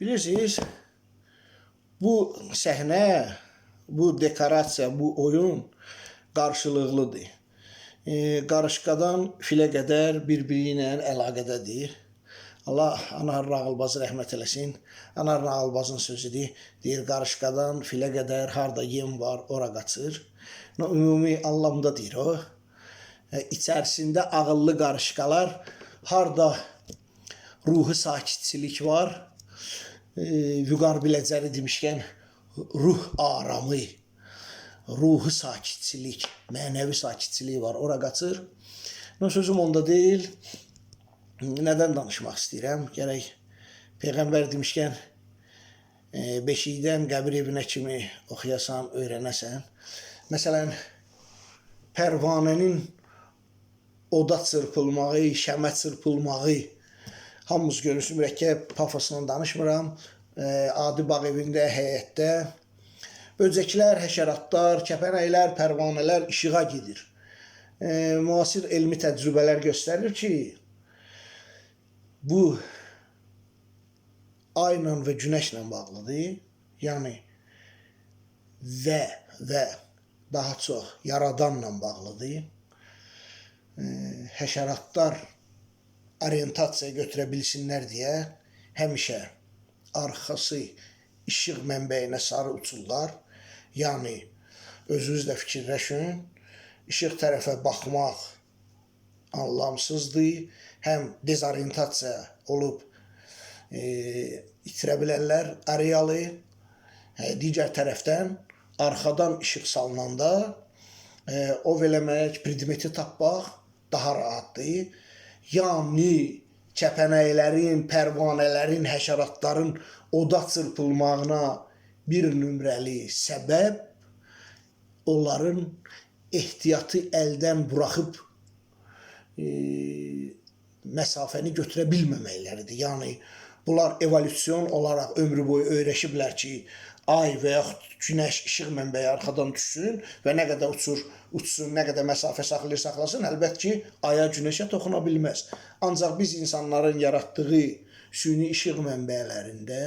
Bilirsiniz, bu səhnə, bu dekorasiya, bu oyun qarşılıqlıdır. Qarışqadan filə qədər bir-biri ilə əlaqədədir. Allah Anar Nağılbazı rəhmət eləsin. Anar Nağılbazın sözüdür. Deyir, qarışqadan filə qədər harda yem var, ora qaçır. Ümumi anlamda deyir o. İçərisində ağıllı qarışqalar, harda ruhi sakitçilik var, Vüqar Biləcəri demişkən, ruh aramı, ruhi sakitçilik, mənəvi sakitçilik var, ora qaçır. Sözüm onda deyil. Nədən danışmaq istəyirəm? Gərək Peyğəmbər demişkən, beşikdən qəbir evinə kimi oxuyasan, öyrənəsən. Məsələn, pərvanənin oda çırpılmağı, şəmə çırpılmağı, hamımız görürsün, mürəkkəb pafosla danışmıram. Adi bağ evində, həyətdə böcəklər, həşəratlar, kəpənəklər, pərvanələr işığa gedir. Müasir elmi təcrübələr göstərir ki, bu ayla və günəşlə bağlıdır. Yəni, və daha çox yaradanla bağlıdır. Həşəratlar orientasiya götürə bilsinlər deyə həmişə arxası işıq mənbəyinə sarı uçurlar. Yəni, özünüz də fikirləşin, işıq tərəfə baxmaq anlamsızdır. Həm dezorientasiya olub itirə bilərlər arealı. Digər tərəfdən, arxadan işıq salınanda ov eləmək, predmeti tapmaq daha rahatdır. Yəni, kəpənəklərin, pərvanələrin, həşəratların oda çırpılmağına bir nömrəli səbəb onların ehtiyatı əldən buraxıb məsafəni götürə bilməməkləridir. Yəni, bunlar evolüsyon olaraq ömrü boyu öyrəşiblər ki, ay və yaxud günəş işıq mənbəyi arxadan düşsün və nə qədər uçsun, nə qədər məsafə saxlasın, əlbət ki, aya, günəşə toxuna bilməz. Ancaq biz insanların yaratdığı süni işıq mənbələrində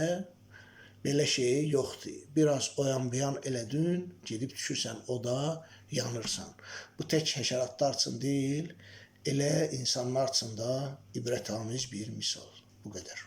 belə şey yoxdur. Biraz oyan-buyan elədin, gedib düşürsən oda, yanırsan. Bu tək həşəratlar üçün deyil, elə insanlar üçün də ibrətamiz bir misal. Bu qədər.